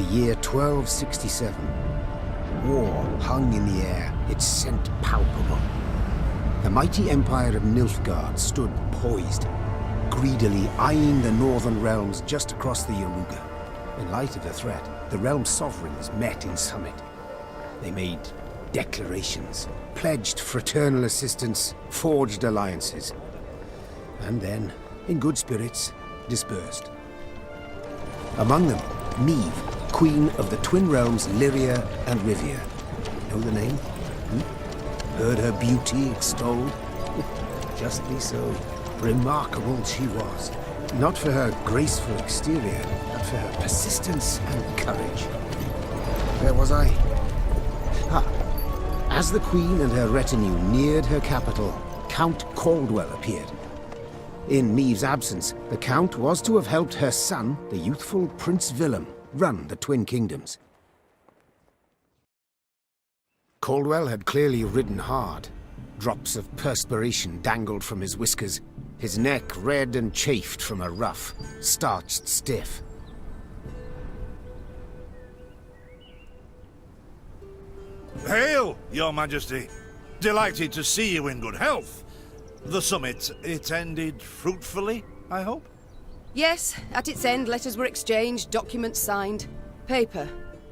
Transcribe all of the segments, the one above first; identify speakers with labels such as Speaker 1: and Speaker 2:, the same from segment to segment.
Speaker 1: year 1267. War hung in the air, its scent palpable. The mighty empire of Nilfgaard stood poised, greedily eyeing the northern realms just across the Yaruga. In light of the threat, the realm's sovereigns met in summit. They made declarations, pledged fraternal assistance, forged alliances, and then, in good spirits, dispersed. Among them, Meve, Queen of the Twin Realms Lyria and Rivia. Know the name? Heard her beauty extolled? Justly so. Remarkable she was. Not for her graceful exterior, but for her persistence and courage. Where was I? As the Queen and her retinue neared her capital, Count Caldwell appeared. In Meve's absence, the Count was to have helped her son, the youthful Prince Willem, run the Twin Kingdoms. Caldwell had clearly ridden hard. Drops of perspiration dangled from his whiskers, his neck red and chafed from a ruff, starched stiff.
Speaker 2: Hail, Your Majesty! Delighted to see you in good health. The summit, it ended fruitfully, I hope?
Speaker 3: Yes, at its end letters were exchanged, documents signed. Paper.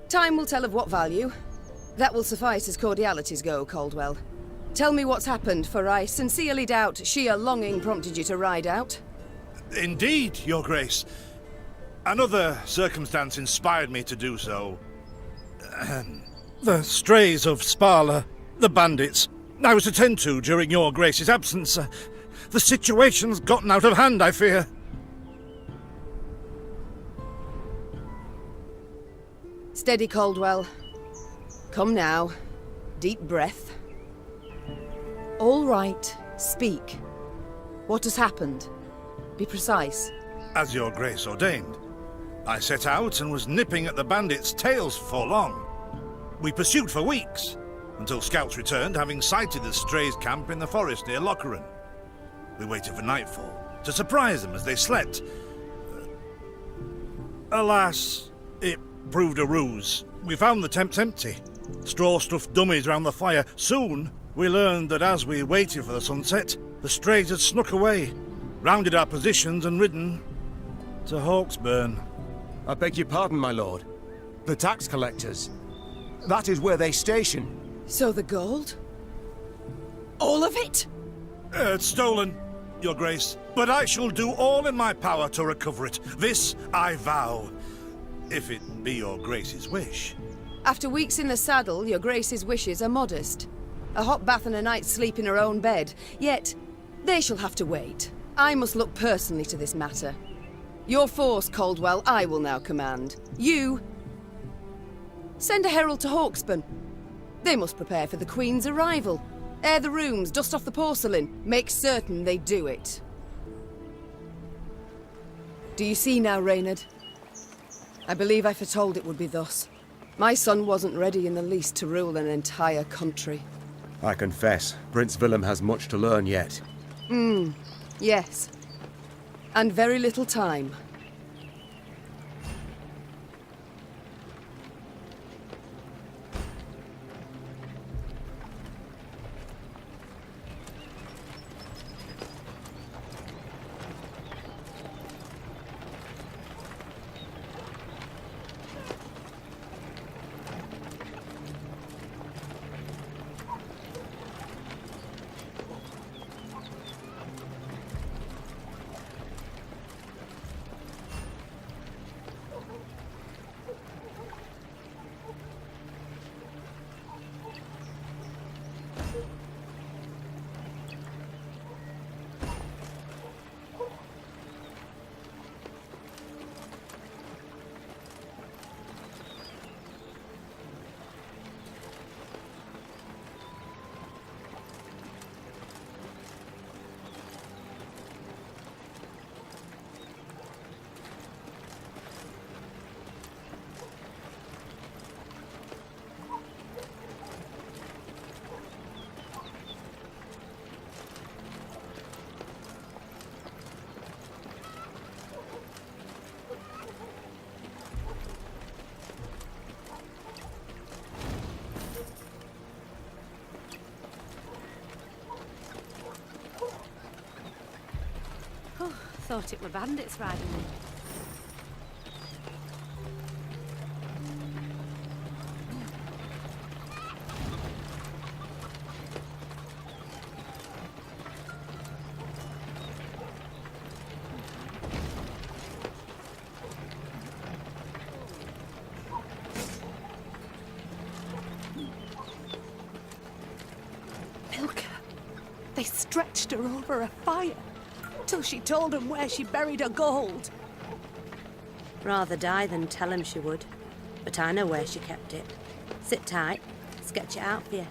Speaker 3: Time will tell of what value. That will suffice as cordialities go, Caldwell. Tell me what's happened, for I sincerely doubt sheer longing prompted you to ride out.
Speaker 2: Indeed, Your Grace. Another circumstance inspired me to do so. The strays of Sparla, the bandits, I was to tend to during Your Grace's absence. The situation's gotten out of hand, I fear.
Speaker 3: Steady, Caldwell. Come now. Deep breath. All right. Speak. What has happened? Be precise.
Speaker 2: As Your Grace ordained. I set out and was nipping at the bandits' tails for long. We pursued for weeks, until scouts returned, having sighted the strays' camp in the forest near Locheren. We waited for nightfall, to surprise them as they slept. Alas, it proved a ruse. We found the tents empty, straw-stuffed dummies round the fire. Soon, we learned that as we waited for the sunset, the strays had snuck away, rounded our positions and ridden to Hawksburn.
Speaker 4: I beg your pardon, my lord. The tax collectors. That is where they station.
Speaker 3: So the gold? All of it?
Speaker 2: It's stolen, Your Grace, but I shall do all in my power to recover it. This I vow, if it be Your Grace's wish.
Speaker 3: After weeks in the saddle, Your Grace's wishes are modest. A hot bath and a night's sleep in her own bed. Yet, they shall have to wait. I must look personally to this matter. Your force, Caldwell, I will now command. You... send a herald to Hawksburn. They must prepare for the Queen's arrival. Air the rooms, dust off the porcelain. Make certain they do it. Do you see now, Reynard? I believe I foretold it would be thus. My son wasn't ready in the least to rule an entire country.
Speaker 4: I confess, Prince Willem has much to learn yet.
Speaker 3: Yes. And very little time.
Speaker 5: Thought it were bandits riding in.
Speaker 6: They stretched her over a fire till she told them where she buried her gold.
Speaker 5: Rather die than tell him she would. But I know where she kept it. Sit tight, sketch it out for you.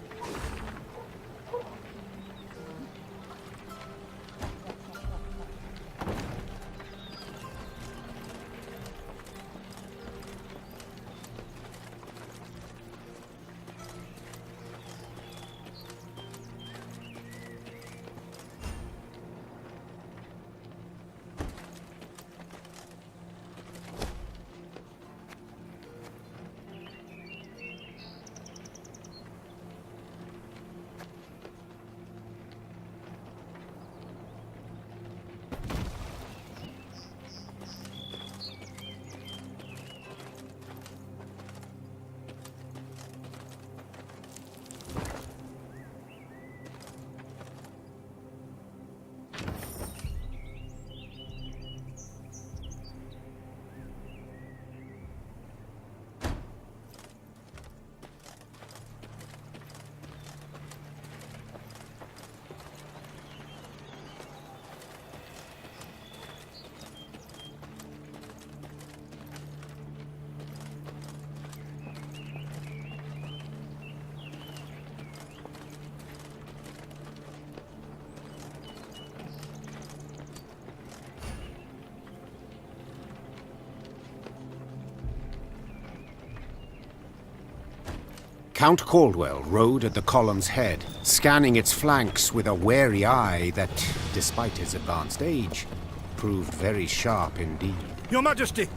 Speaker 1: Count Caldwell rode at the column's head, scanning its flanks with a wary eye that, despite his advanced age, proved very sharp indeed.
Speaker 2: Your Majesty!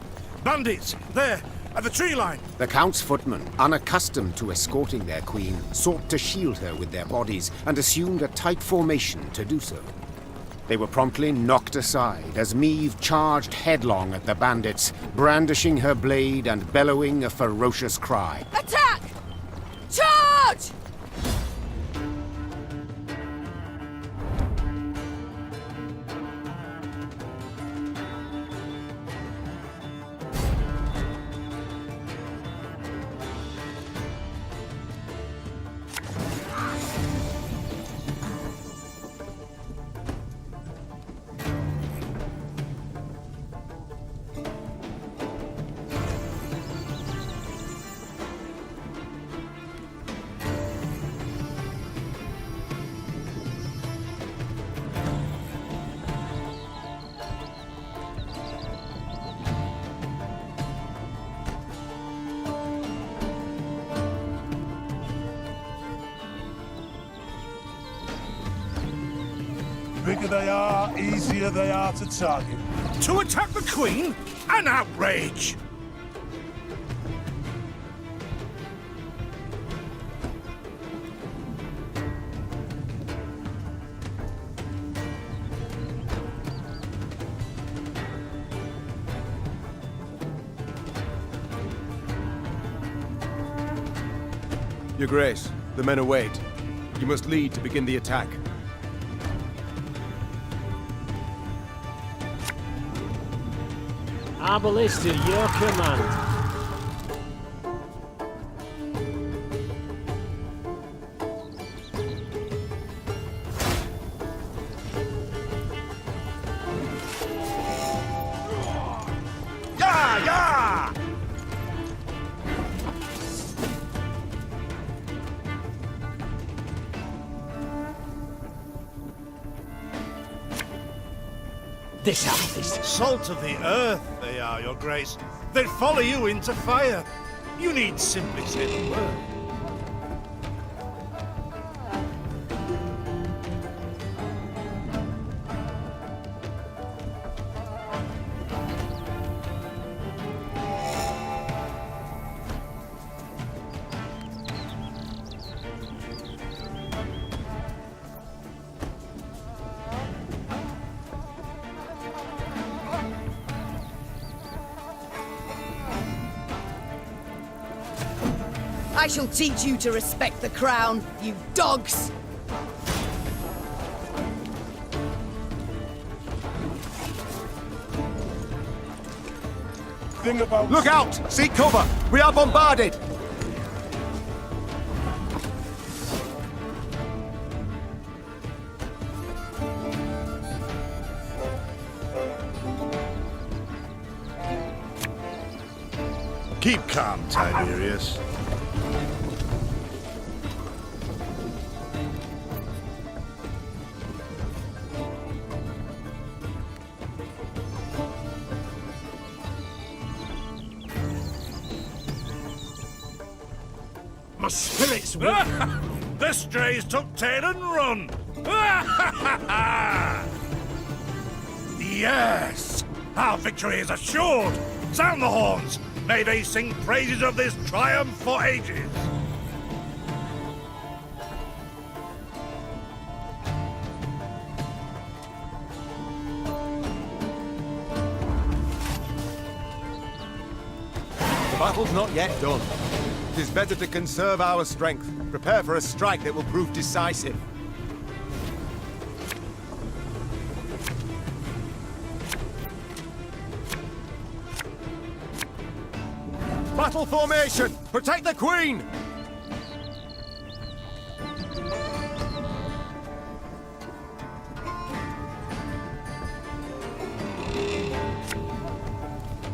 Speaker 2: Bandits! There! At the tree line!
Speaker 1: The Count's footmen, unaccustomed to escorting their queen, sought to shield her with their bodies and assumed a tight formation to do so. They were promptly knocked aside as Meve charged headlong at the bandits, brandishing her blade and bellowing a ferocious cry.
Speaker 3: Attack! Charge!
Speaker 7: Bigger they are, easier they are to target.
Speaker 2: To attack the Queen? An outrage!
Speaker 4: Your Grace, the men await. You must lead to begin the attack.
Speaker 8: Our ballista, your command.
Speaker 2: Yeah, yeah!
Speaker 8: This artist.
Speaker 2: Salt of the earth, they are, Your Grace. They'd follow you into fire. You need simply say the word.
Speaker 3: I shall teach you to respect the crown, you dogs!
Speaker 7: Thing about...
Speaker 4: Look out! Seek cover! We are bombarded!
Speaker 2: Keep calm, Tiberius.
Speaker 8: My spirit's weak.
Speaker 2: The strays took tail and run! Yes! Our victory is assured! Sound the horns! May they sing praises of this triumph for ages!
Speaker 4: The battle's not yet done. It is better to conserve our strength. Prepare for a strike that will prove decisive. Battle formation! Protect the Queen!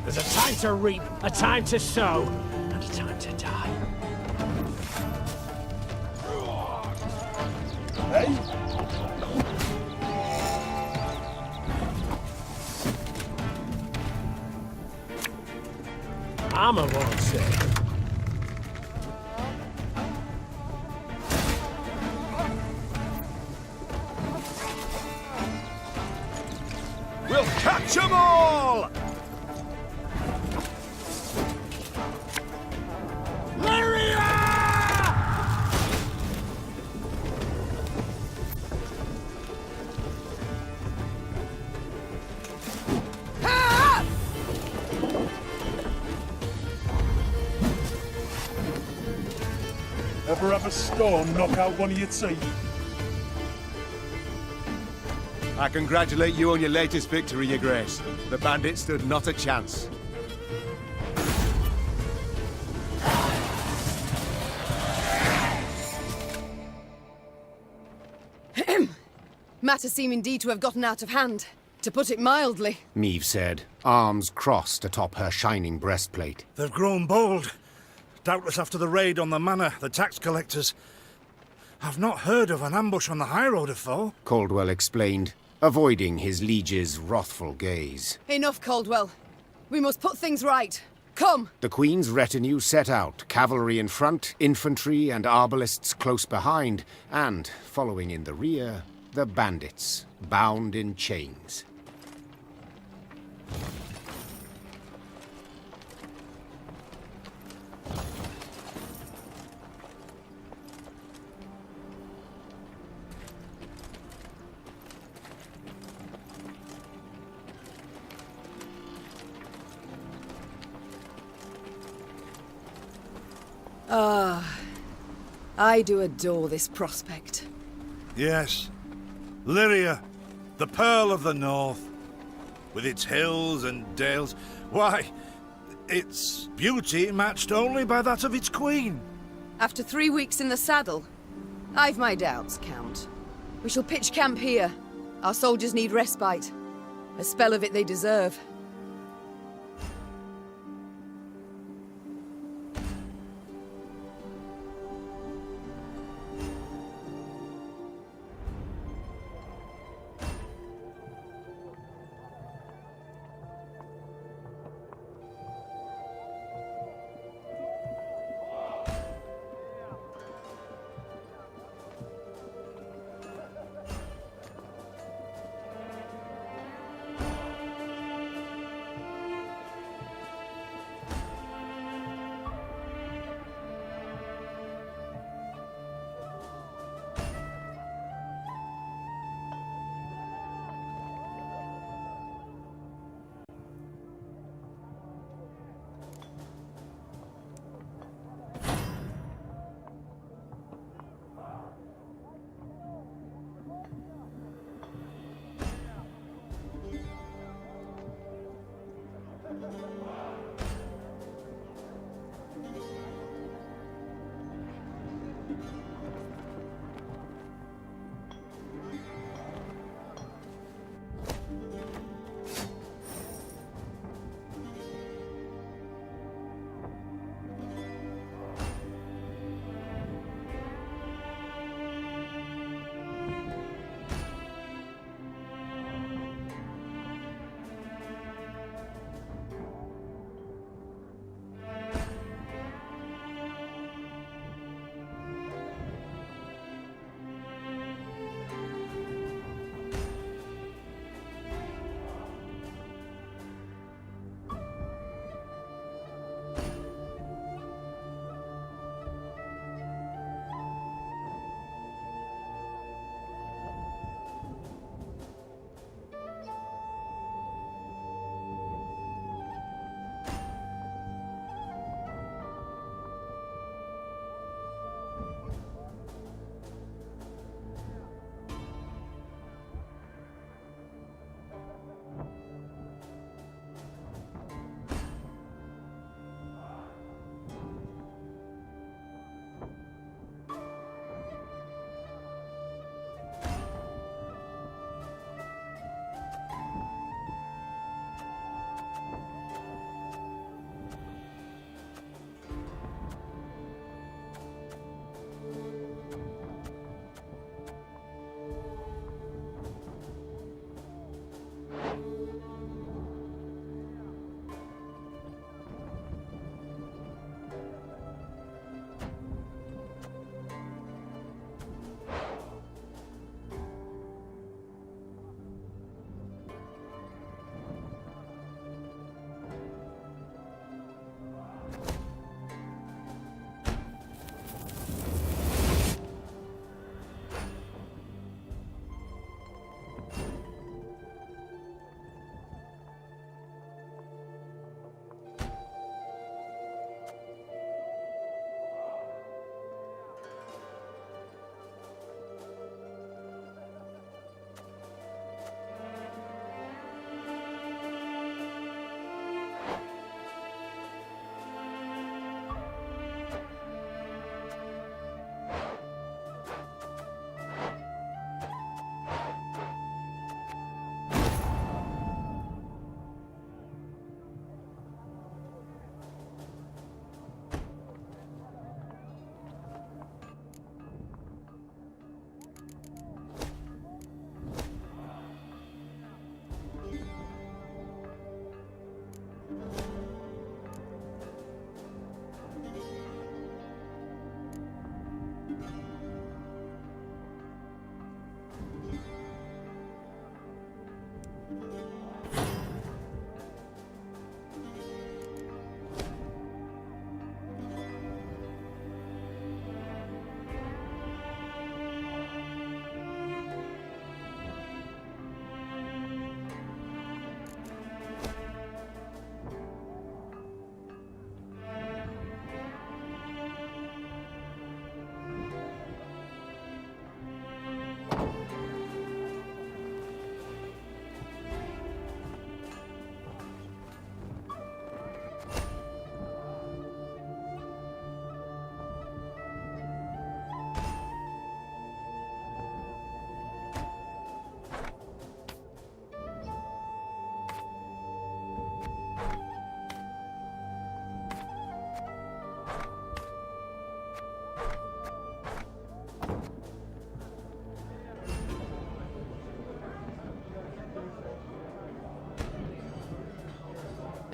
Speaker 8: There's a time to reap, a time to sow, and a time to die. Armor won't save.
Speaker 4: We'll catch 'em all!
Speaker 7: Ever have a storm knock out one of your teeth?
Speaker 4: I congratulate you on your latest victory, Your Grace. The bandits stood not a chance.
Speaker 3: Matters seem indeed to have gotten out of hand, to put it mildly.
Speaker 1: Meve said, arms crossed atop her shining breastplate.
Speaker 2: They've grown bold. Doubtless after the raid on the manor, the tax collectors. I've not heard of an ambush on the high road afore.
Speaker 1: Caldwell explained, avoiding his liege's wrathful gaze.
Speaker 3: Enough, Caldwell. We must put things right. Come!
Speaker 1: The Queen's retinue set out, cavalry in front, infantry and arbalists close behind, and, following in the rear, the bandits, bound in chains.
Speaker 3: I do adore this prospect.
Speaker 2: Yes. Lyria, the Pearl of the North. With its hills and dales. Why, its beauty matched only by that of its queen.
Speaker 3: After 3 weeks in the saddle, I've my doubts, Count. We shall pitch camp here. Our soldiers need respite. A spell of it they deserve.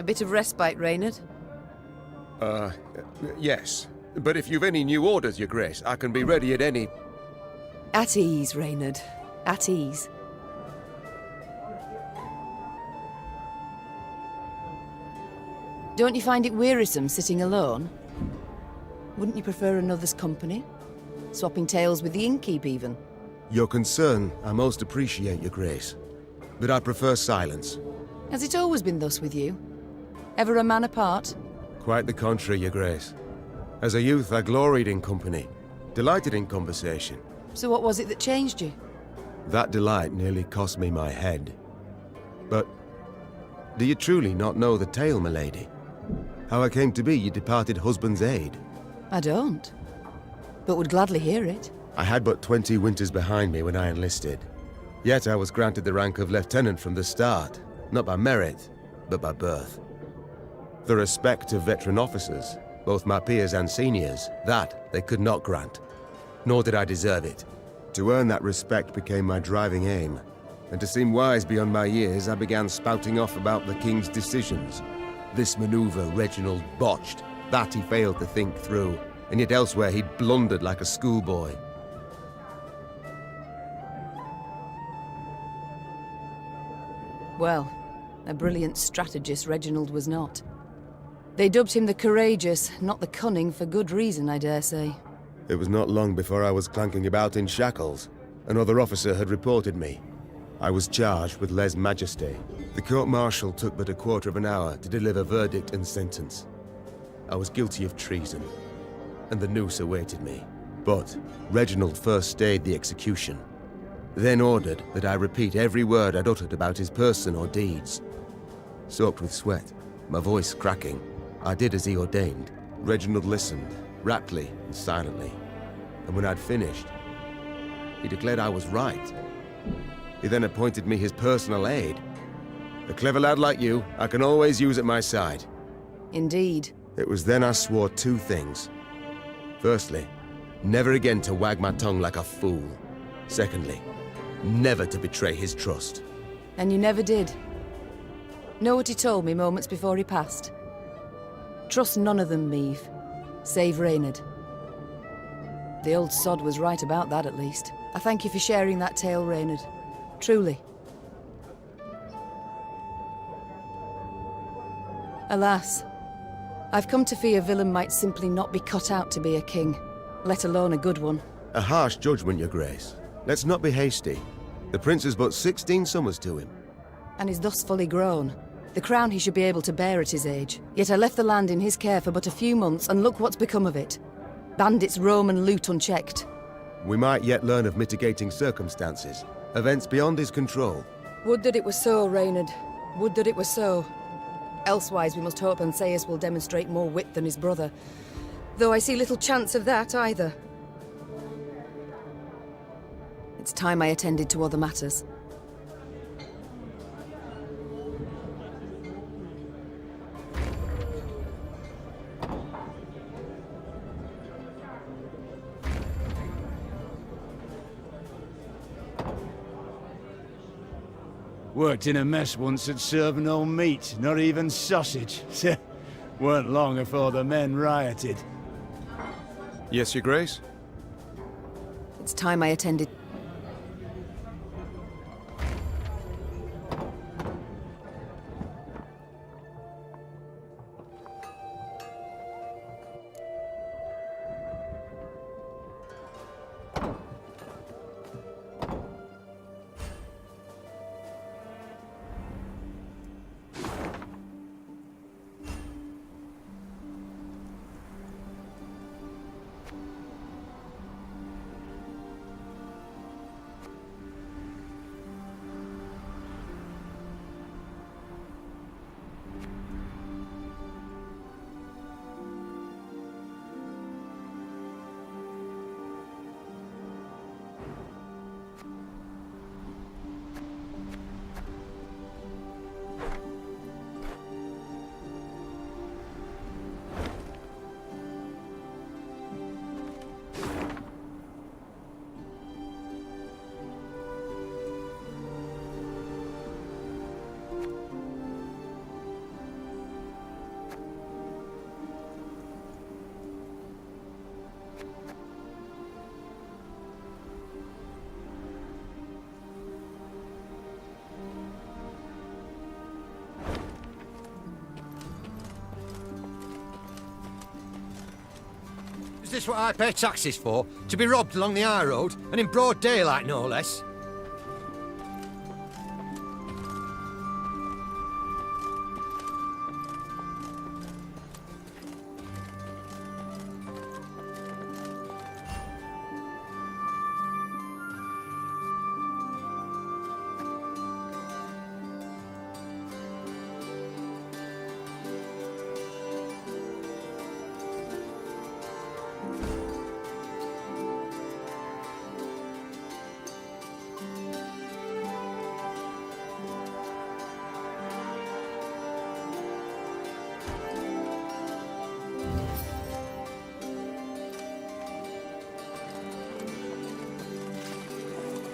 Speaker 3: bit of respite, Reynard?
Speaker 4: Yes. But if you've any new orders, Your Grace, I can be ready at any...
Speaker 3: At ease, Reynard. At ease. Don't you find it wearisome sitting alone? Wouldn't you prefer another's company? Swapping tales with the innkeep, even?
Speaker 4: Your concern, I most appreciate, Your Grace. But I prefer silence.
Speaker 3: Has it always been thus with you? Ever a man apart?
Speaker 4: Quite the contrary, Your Grace. As a youth, I gloried in company, delighted in conversation.
Speaker 3: So what was it that changed you?
Speaker 4: That delight nearly cost me my head. But do you truly not know the tale, milady? How I came to be your departed husband's aide?
Speaker 3: I don't, but would gladly hear it.
Speaker 4: I had but 20 winters behind me when I enlisted. Yet I was granted the rank of lieutenant from the start, not by merit, but by birth. The respect of veteran officers, both my peers and seniors, that they could not grant. Nor did I deserve it. To earn that respect became my driving aim. And to seem wise beyond my years, I began spouting off about the king's decisions. This maneuver Reginald botched, that he failed to think through, and yet elsewhere he'd blundered like a schoolboy.
Speaker 3: Well, a brilliant strategist Reginald was not. They dubbed him the courageous, not the cunning, for good reason, I dare say.
Speaker 4: It was not long before I was clanking about in shackles. Another officer had reported me. I was charged with lèse-majesté. The court-martial took but a quarter of an hour to deliver verdict and sentence. I was guilty of treason, and the noose awaited me. But Reginald first stayed the execution, then ordered that I repeat every word I'd uttered about his person or deeds. Soaked with sweat, my voice cracking, I did as he ordained. Reginald listened, raptly and silently, and when I'd finished, he declared I was right. He then appointed me his personal aide. A clever lad like you, I can always use at my side.
Speaker 3: Indeed.
Speaker 4: It was then I swore two things. Firstly, never again to wag my tongue like a fool. Secondly, never to betray his trust.
Speaker 3: And you never did. Know what he told me moments before he passed? Trust none of them, Meave. Save Reynard. The old sod was right about that, at least. I thank you for sharing that tale, Reynard. Truly. Alas, I've come to fear Willem might simply not be cut out to be a king, let alone a good one.
Speaker 4: A harsh judgment, Your Grace. Let's not be hasty. The prince is but 16 summers to him.
Speaker 3: And is thus fully grown. The crown he should be able to bear at his age. Yet I left the land in his care for but a few months, and look what's become of it. Bandits roam and loot unchecked.
Speaker 4: We might yet learn of mitigating circumstances. Events beyond his control.
Speaker 3: Would that it were so, Reynard. Would that it were so. Elsewise we must hope Ancaeus will demonstrate more wit than his brother. Though I see little chance of that either. It's time I attended to other matters.
Speaker 8: Worked in a mess once that served no meat, not even sausage. Weren't long before the men rioted.
Speaker 4: Yes, Your Grace?
Speaker 3: It's time I attended.
Speaker 9: this what I pay taxes for? To be robbed along the high road, and in broad daylight, no less?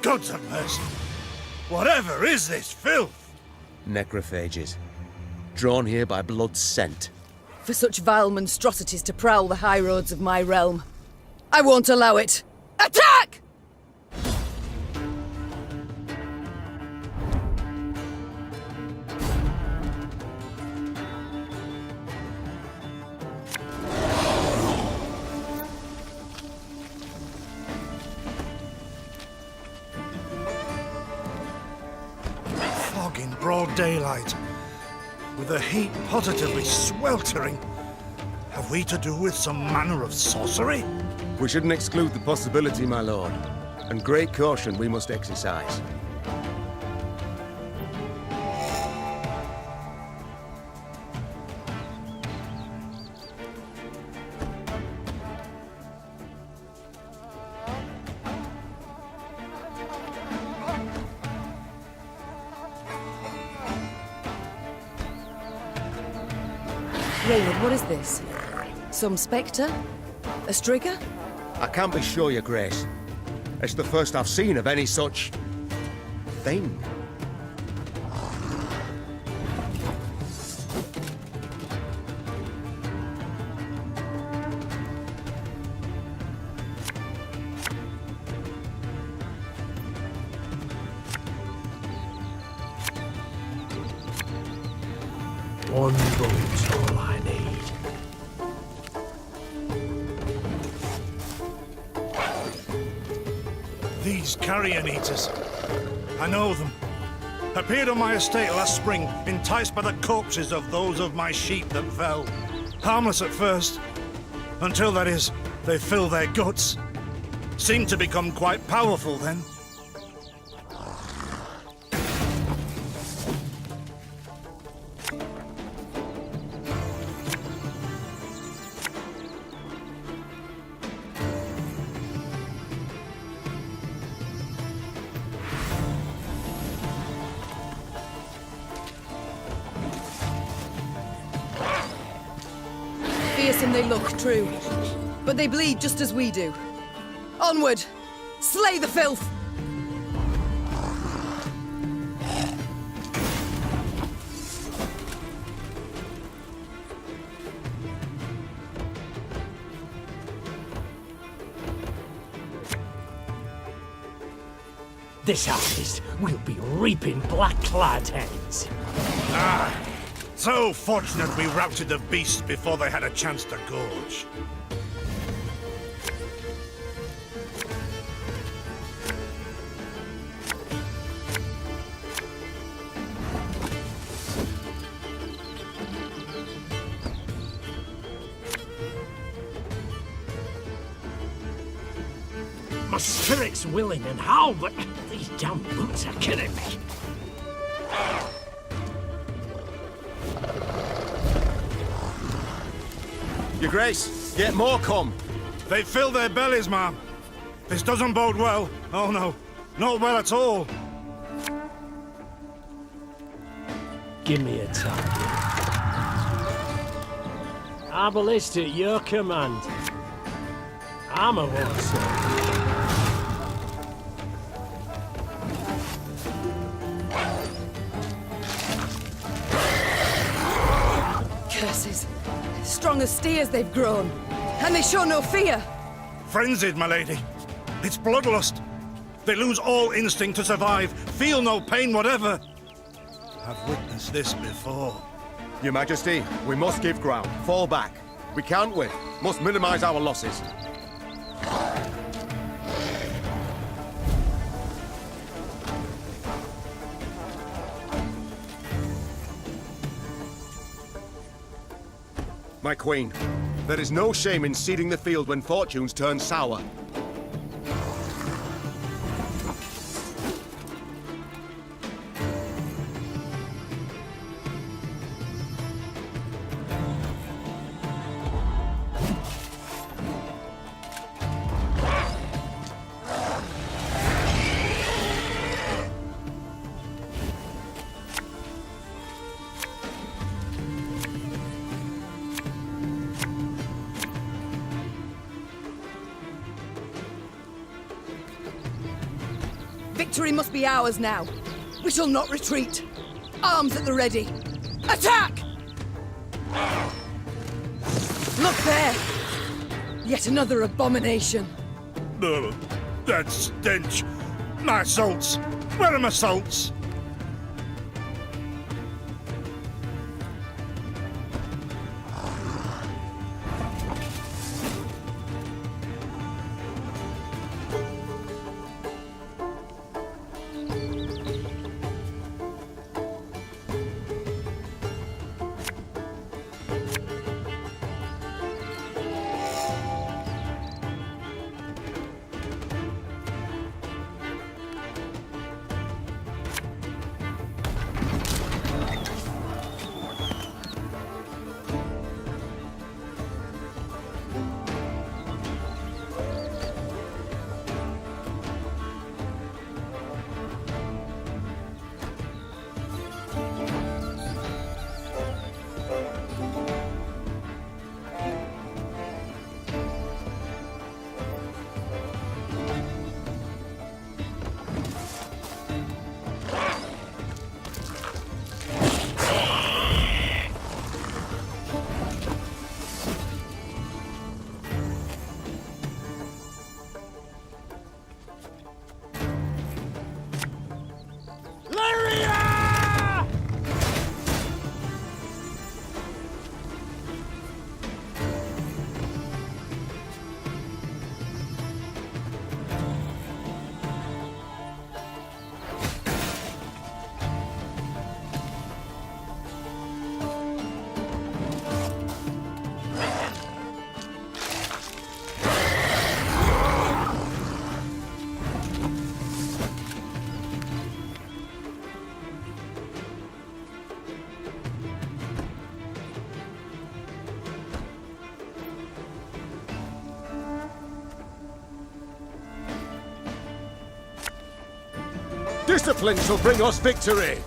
Speaker 2: Gods have mercy. Whatever is this filth?
Speaker 4: Necrophages. Drawn here by blood scent.
Speaker 3: For such vile monstrosities to prowl the high roads of my realm. I won't allow it. Attack!
Speaker 2: Fog in broad daylight, with the heat positively sweltering. Have we to do with some manner of sorcery?
Speaker 4: We shouldn't exclude the possibility, my lord. And great caution we must exercise.
Speaker 3: Raynard, what is this? Some spectre? A strigger?
Speaker 4: I can't be sure, Your Grace. It's the first I've seen of any such... thing.
Speaker 10: One bullet's all I need.
Speaker 2: These carrion eaters. I know them. Appeared on my estate last spring, enticed by the corpses of those of my sheep that fell. Harmless at first, until, that is, they fill their guts. Seemed to become quite powerful then.
Speaker 3: Fearsome they look, true. But they bleed just as we do. Onward! Slay the filth!
Speaker 10: This harvest will be reaping black-clad heads.
Speaker 2: Ah! So fortunate we routed the beasts before they had a chance to gorge.
Speaker 10: My spirit's willing and how, but these damn boots are killing me.
Speaker 4: Your Grace, yet more come.
Speaker 2: They fill their bellies, ma'am. This doesn't bode well. Oh no, not well at all.
Speaker 10: Give me a target. I ballista at your command. I'm a one, sir.
Speaker 3: Curses. Strong as steers they've grown. And they show no fear.
Speaker 2: Frenzied, my lady. It's bloodlust. They lose all instinct to survive, feel no pain whatever. I've witnessed this before.
Speaker 4: Your Majesty, we must give ground. Fall back. We can't win. Must minimize our losses. My queen, there is no shame in ceding the field when fortunes turn sour.
Speaker 3: Victory must be ours now. We shall not retreat. Arms at the ready. Attack! Look there! Yet another abomination.
Speaker 2: Ugh, that stench. My salts. Where are my salts?
Speaker 4: Discipline shall bring us victory!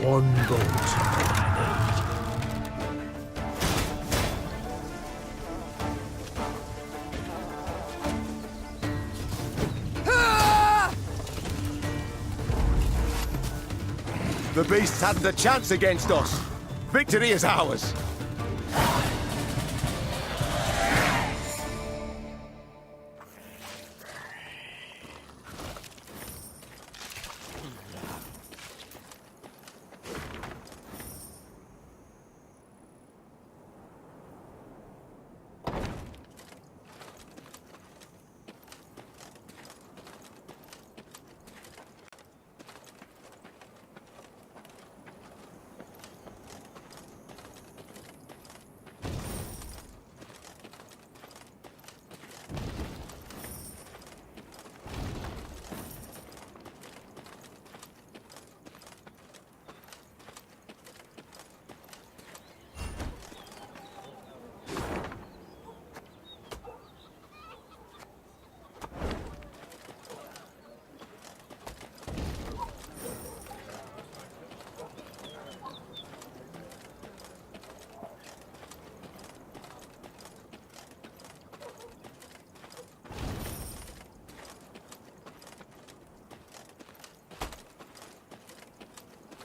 Speaker 10: One boat.
Speaker 4: The beasts hadn't a chance against us. Victory is ours.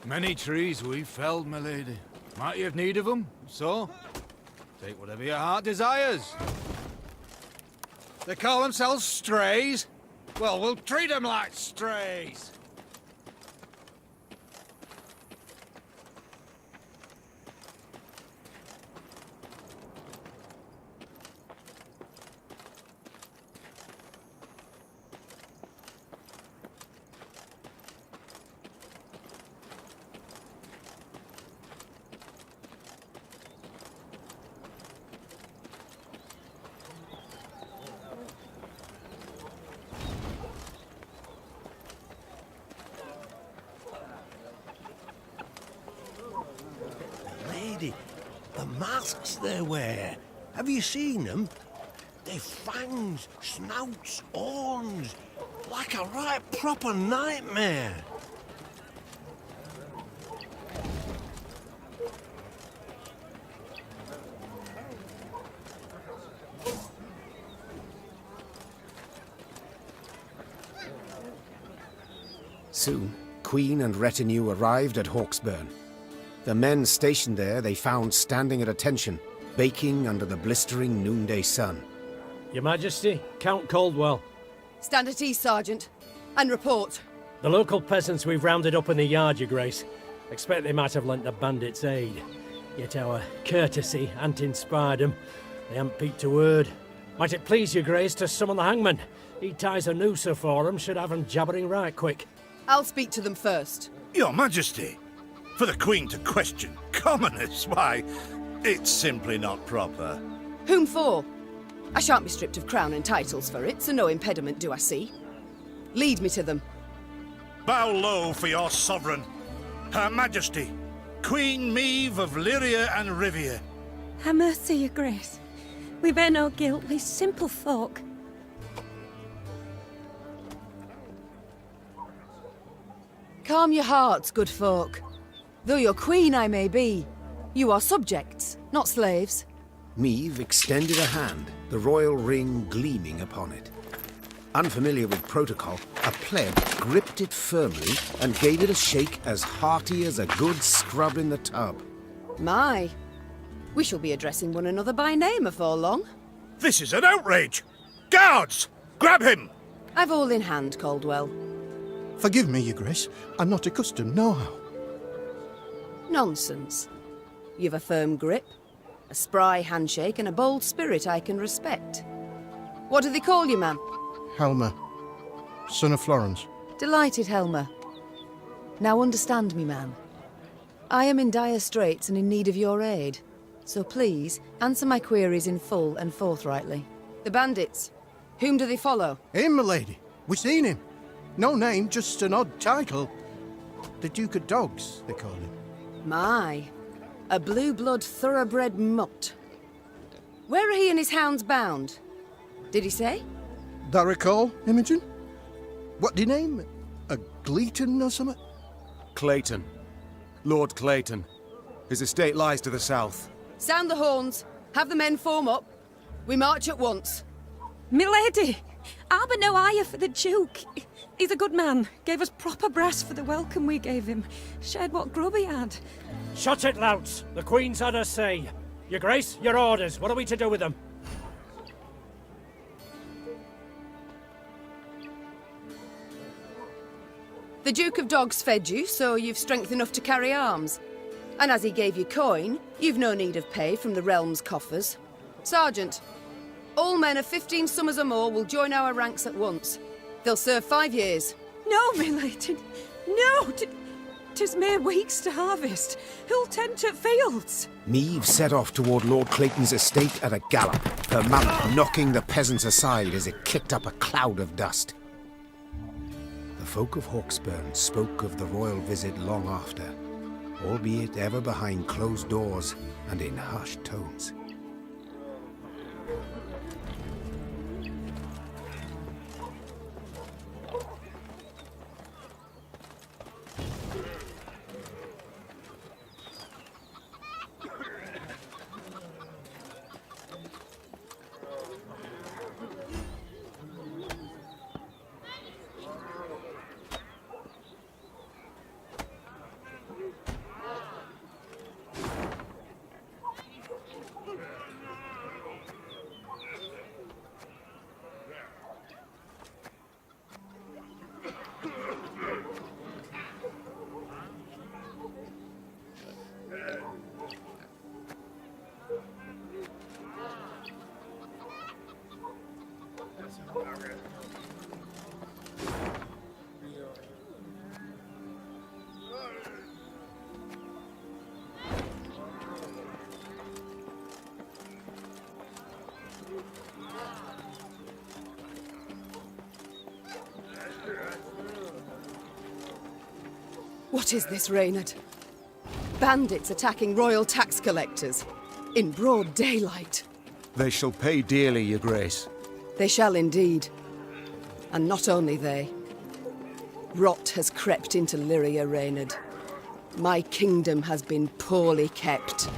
Speaker 8: Many trees we felled, my lady. Might you have need of them? So?
Speaker 11: Take whatever your heart desires. They call themselves strays? Well, we'll treat them like strays.
Speaker 12: The masks they wear. Have you seen them? They've fangs, snouts, horns. Like a right proper nightmare.
Speaker 1: Soon, Queen and retinue arrived at Hawksburn. The men stationed there they found standing at attention, baking under the blistering noonday sun.
Speaker 10: Your Majesty, Count Caldwell.
Speaker 3: Stand at ease, Sergeant, and report.
Speaker 10: The local peasants we've rounded up in the yard, Your Grace. Expect they might have lent the bandits aid. Yet our courtesy hadn't inspired them. They haven't peeped a word. Might it please Your Grace to summon the hangman? He ties a noose for them, should have them jabbering right quick.
Speaker 3: I'll speak to them first.
Speaker 2: Your Majesty, for the Queen to question commoners, why, it's simply not proper.
Speaker 3: Whom for? I shan't be stripped of crown and titles for it, so no impediment do I see. Lead me to them.
Speaker 2: Bow low for your sovereign, Her Majesty, Queen Meve of Lyria and Rivia.
Speaker 13: Have mercy, Your Grace. We bear no guilt, we simple folk.
Speaker 3: Calm your hearts, good folk. Though your queen I may be, you are subjects, not slaves.
Speaker 1: Meve extended a hand, the royal ring gleaming upon it. Unfamiliar with protocol, a pleb gripped it firmly and gave it a shake as hearty as a good scrub in the tub.
Speaker 3: My, we shall be addressing one another by name afore long.
Speaker 2: This is an outrage! Guards! Grab him!
Speaker 3: I've all in hand, Caldwell.
Speaker 14: Forgive me, Your Grace. I'm not accustomed, nohow.
Speaker 3: Nonsense. You've a firm grip, a spry handshake, and a bold spirit I can respect. What do they call you, man?
Speaker 14: Helmer, son of Florence.
Speaker 3: Delighted, Helmer. Now understand me, man. I am in dire straits and in need of your aid. So please, answer my queries in full and forthrightly. The bandits. Whom do they follow?
Speaker 14: Him, milady. We've seen him. No name, just an odd title. The Duke of Dogs, they call him.
Speaker 3: My, a blue-blood thoroughbred mutt. Where are he and his hounds bound? Did he say?
Speaker 14: That recall, Imogen? What do you name? A Gleeton or something?
Speaker 4: Clayton. Lord Clayton. His estate lies to the south.
Speaker 3: Sound the horns. Have the men form up. We march at once.
Speaker 13: Milady! Arbor no ire for the Duke. He's a good man. Gave us proper brass for the welcome we gave him. Shared what grub he had.
Speaker 10: Shut it, louts. The Queen's had her say. Your Grace, your orders. What are we to do with them?
Speaker 3: The Duke of Dogs fed you, so you've strength enough to carry arms. And as he gave you coin, you've no need of pay from the realm's coffers. Sergeant, all men of 15 summers or more will join our ranks at once. They'll serve 5 years.
Speaker 13: No, milady. No! 'Tis mere weeks to harvest. Who'll tend to fields?
Speaker 1: Meve set off toward Lord Clayton's estate at a gallop, her mount knocking the peasants aside as it kicked up a cloud of dust. The folk of Hawksburn spoke of the royal visit long after, albeit ever behind closed doors and in hushed tones.
Speaker 3: What is this, Reynard? Bandits attacking royal tax collectors in broad daylight.
Speaker 4: They shall pay dearly, Your Grace.
Speaker 3: They shall indeed. And not only they. Rot has crept into Lyria, Reynard. My kingdom has been poorly kept.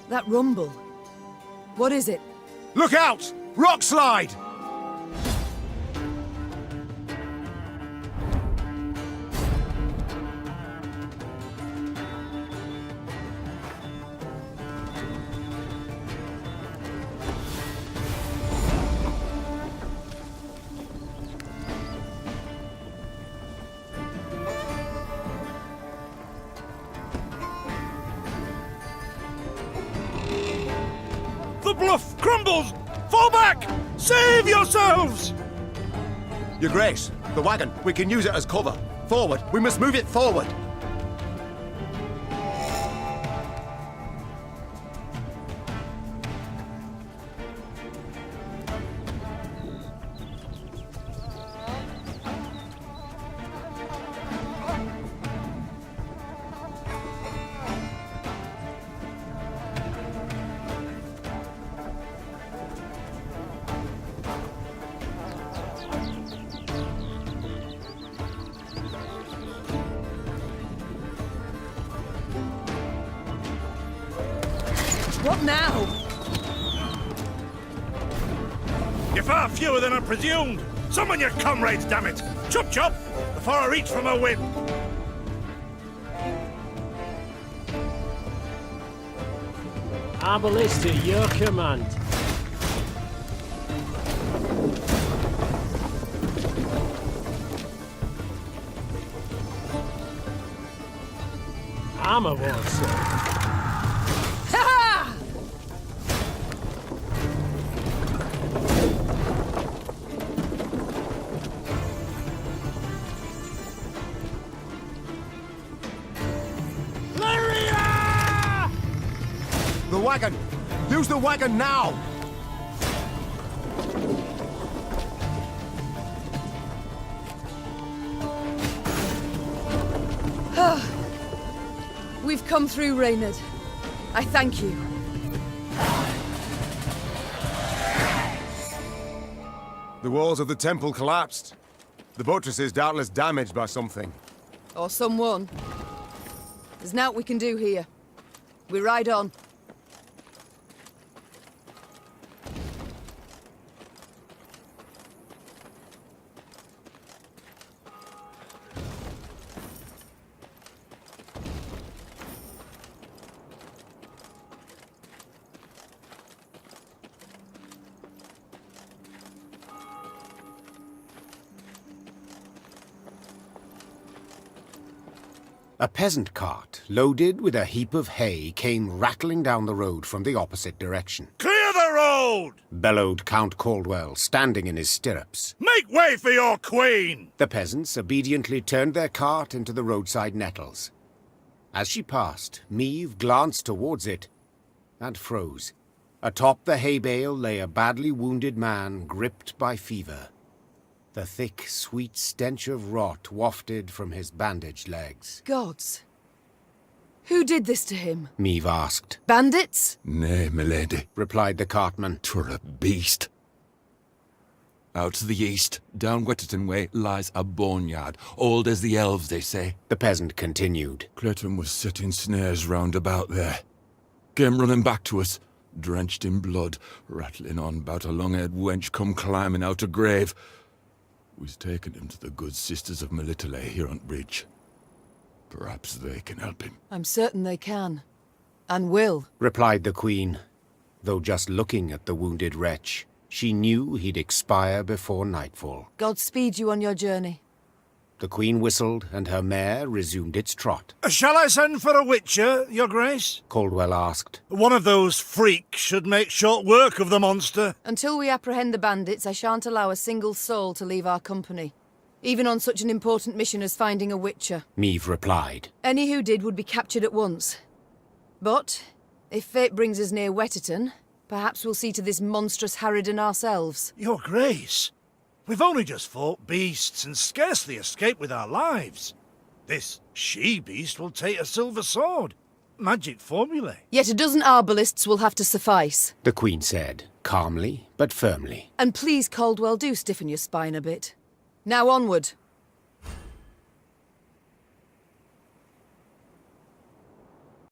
Speaker 3: That rumble. What is it?
Speaker 4: Look out! Rock slide!
Speaker 2: The bluff crumbles! Fall back! Save yourselves!
Speaker 4: Your Grace, the wagon. We can use it as cover. Forward. We must move it forward.
Speaker 3: What now?
Speaker 2: You're far fewer than I presumed. Summon your comrades, damn it! Chop chop! Before I reach for my whip.
Speaker 10: Arbalist to your command. Armor wall, sir.
Speaker 4: The wagon! Use the wagon now!
Speaker 3: We've come through, Reynard. I thank you.
Speaker 4: The walls of the temple collapsed. The buttresses doubtless damaged by something.
Speaker 3: Or someone. There's naught we can do here. We ride on.
Speaker 1: A peasant cart, loaded with a heap of hay, came rattling down the road from the opposite direction.
Speaker 2: Clear the road!
Speaker 1: Bellowed Count Caldwell, standing in his stirrups.
Speaker 2: Make way for your queen!
Speaker 1: The peasants obediently turned their cart into the roadside nettles. As she passed, Meave glanced towards it and froze. Atop the hay bale lay a badly wounded man gripped by fever. The thick, sweet stench of rot wafted from his bandaged legs.
Speaker 3: Gods. Who did this to him?
Speaker 1: Meve asked.
Speaker 3: Bandits?
Speaker 15: Nay, milady,
Speaker 1: replied the cartman.
Speaker 15: 'Twere a beast. Out to the east, down Wetterton way, lies a boneyard, old as the elves, they say.
Speaker 1: The peasant continued.
Speaker 15: Clayton was setting snares round about there. Came running back to us, drenched in blood, rattling on about a long-haired wench come climbing out a grave. We's taken him to the good sisters of Melitele here on bridge. Perhaps they can help him.
Speaker 3: I'm certain they can. And will.
Speaker 1: Replied the Queen. Though just looking at the wounded wretch, she knew he'd expire before nightfall.
Speaker 3: God speed you on your journey.
Speaker 1: The Queen whistled, and her mare resumed its trot.
Speaker 2: Shall I send for a witcher, your grace?
Speaker 1: Caldwell asked.
Speaker 2: One of those freaks should make short work of the monster.
Speaker 3: Until we apprehend the bandits, I shan't allow a single soul to leave our company. Even on such an important mission as finding a witcher.
Speaker 1: Meve replied.
Speaker 3: Any who did would be captured at once. But, if fate brings us near Wetterton, perhaps we'll see to this monstrous harridan ourselves.
Speaker 2: Your grace, we've only just fought beasts and scarcely escaped with our lives. This she-beast will take a silver sword. Magic formulae.
Speaker 3: Yet a dozen arbalists will have to suffice.
Speaker 1: The Queen said, calmly but firmly.
Speaker 3: And please, Caldwell, do stiffen your spine a bit. Now onward.